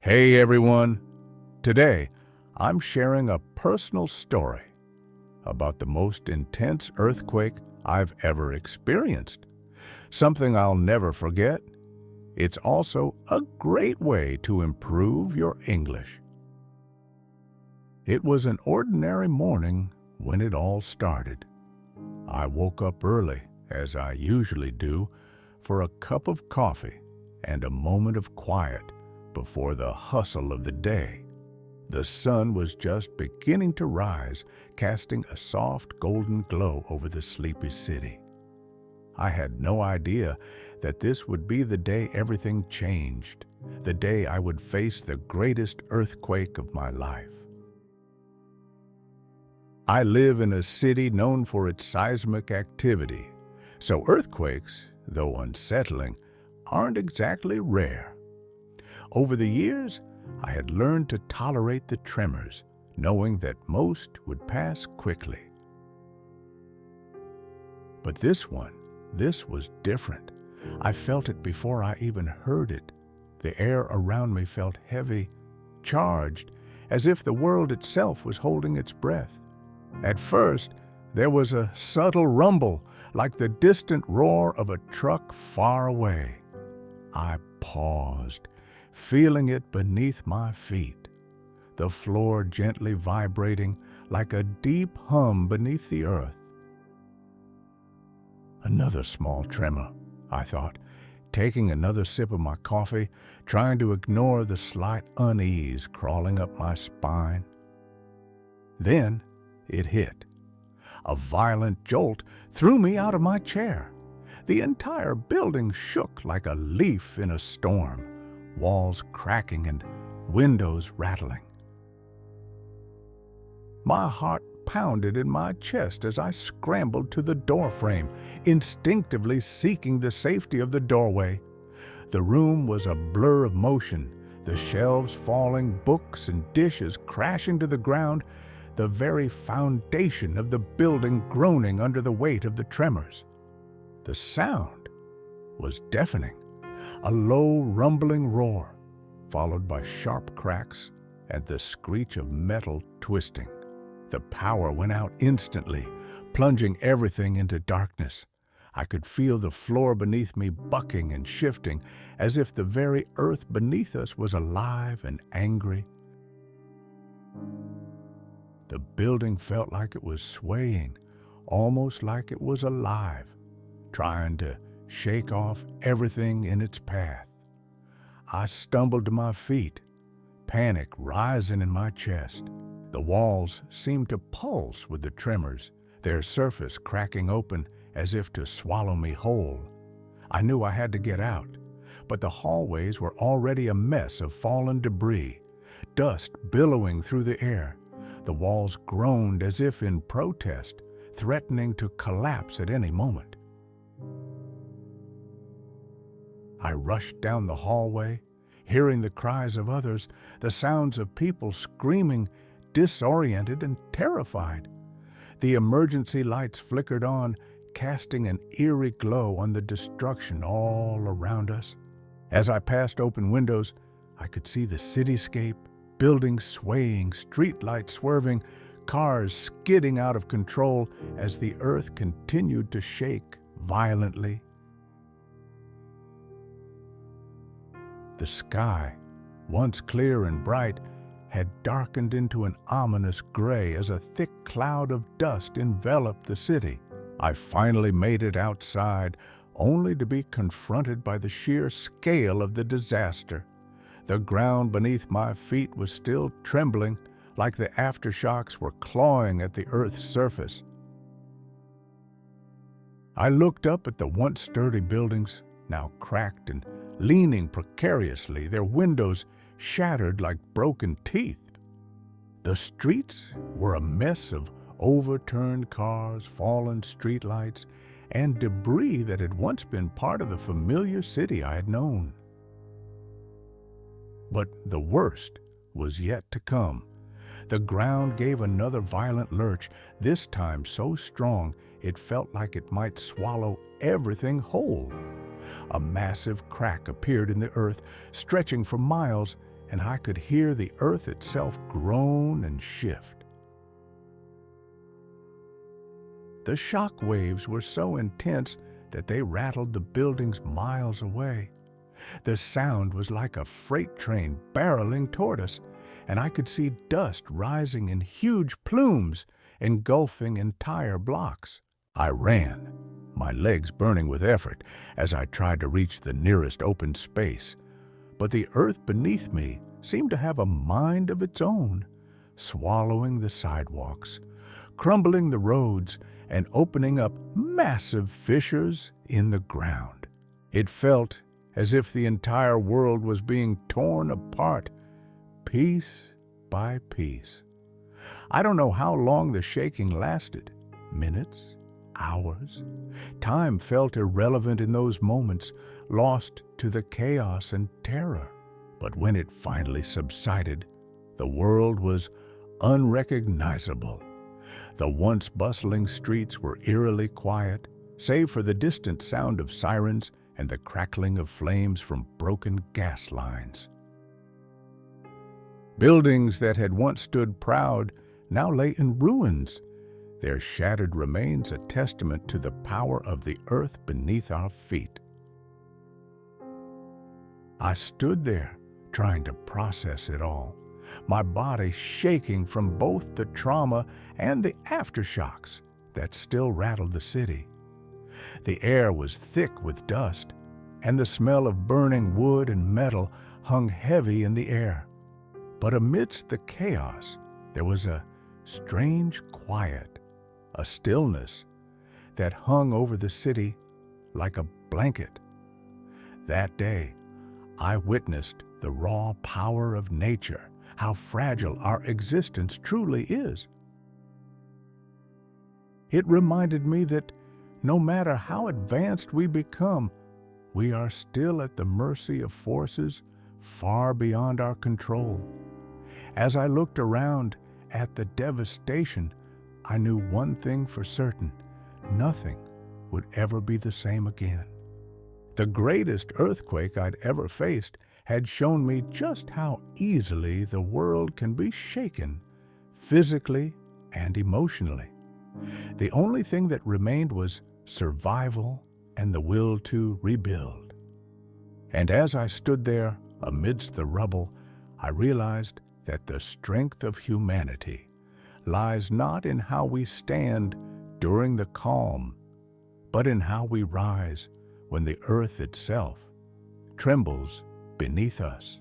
Hey everyone! Today, I'm sharing a personal story about the most intense earthquake I've ever experienced. Something I'll never forget. It's also a great way to improve your English. It was an ordinary morning when it all started. I woke up early, as I usually do, for a cup of coffee and a moment of quiet before the hustle of the day. The sun was just beginning to rise, casting a soft golden glow over the sleepy city. I had no idea that this would be the day everything changed, the day I would face the greatest earthquake of my life. I live in a city known for its seismic activity, so earthquakes, though unsettling, aren't exactly rare. Over the years, I had learned to tolerate the tremors, knowing that most would pass quickly. But this was different. I felt it before I even heard it. The air around me felt heavy, charged, as if the world itself was holding its breath. At first, there was a subtle rumble, like the distant roar of a truck far away. I paused, feeling it beneath my feet, the floor gently vibrating like a deep hum beneath the earth. Another small tremor, I thought, taking another sip of my coffee, trying to ignore the slight unease crawling up my spine. Then it hit. A violent jolt threw me out of my chair. The entire building shook like a leaf in a storm, walls cracking and windows rattling. My heart pounded in my chest as I scrambled to the doorframe, instinctively seeking the safety of the doorway. The room was a blur of motion, the shelves falling, books and dishes crashing to the ground, the very foundation of the building groaning under the weight of the tremors. The sound was deafening, a low rumbling roar, followed by sharp cracks and the screech of metal twisting. The power went out instantly, plunging everything into darkness. I could feel the floor beneath me bucking and shifting, as if the very earth beneath us was alive and angry. The building felt like it was swaying, almost like it was alive, trying to shake off everything in its path. I stumbled to my feet, panic rising in my chest. The walls seemed to pulse with the tremors, their surface cracking open as if to swallow me whole. I knew I had to get out, but the hallways were already a mess of fallen debris, dust billowing through the air. The walls groaned as if in protest, threatening to collapse at any moment. I rushed down the hallway, hearing the cries of others, the sounds of people screaming, disoriented and terrified. The emergency lights flickered on, casting an eerie glow on the destruction all around us. As I passed open windows, I could see the cityscape, buildings swaying, streetlights swerving, cars skidding out of control as the earth continued to shake violently. The sky, once clear and bright, had darkened into an ominous gray as a thick cloud of dust enveloped the city. I finally made it outside, only to be confronted by the sheer scale of the disaster. The ground beneath my feet was still trembling, like the aftershocks were clawing at the earth's surface. I looked up at the once sturdy buildings, now cracked and leaning precariously, their windows shattered like broken teeth. The streets were a mess of overturned cars, fallen streetlights, and debris that had once been part of the familiar city I had known. But the worst was yet to come. The ground gave another violent lurch, this time so strong it felt like it might swallow everything whole. A massive crack appeared in the earth, stretching for miles, and I could hear the earth itself groan and shift. The shock waves were so intense that they rattled the buildings miles away. The sound was like a freight train barreling toward us, and I could see dust rising in huge plumes, engulfing entire blocks. I ran, my legs burning with effort, as I tried to reach the nearest open space. But the earth beneath me seemed to have a mind of its own, swallowing the sidewalks, crumbling the roads, and opening up massive fissures in the ground. It felt as if the entire world was being torn apart, piece by piece. I don't know how long the shaking lasted, minutes, hours. Time felt irrelevant in those moments, lost to the chaos and terror. But when it finally subsided, the world was unrecognizable. The once bustling streets were eerily quiet, save for the distant sound of sirens and the crackling of flames from broken gas lines. Buildings that had once stood proud now lay in ruins, their shattered remains a testament to the power of the earth beneath our feet. I stood there, trying to process it all, my body shaking from both the trauma and the aftershocks that still rattled the city. The air was thick with dust, and the smell of burning wood and metal hung heavy in the air. But amidst the chaos, there was a strange quiet, a stillness that hung over the city like a blanket. That day, I witnessed the raw power of nature, how fragile our existence truly is. It reminded me that no matter how advanced we become, we are still at the mercy of forces far beyond our control. As I looked around at the devastation, I knew one thing for certain: nothing would ever be the same again. The greatest earthquake I'd ever faced had shown me just how easily the world can be shaken, physically and emotionally. The only thing that remained was survival and the will to rebuild. And as I stood there amidst the rubble, I realized that the strength of humanity lies not in how we stand during the calm, but in how we rise when the earth itself trembles beneath us.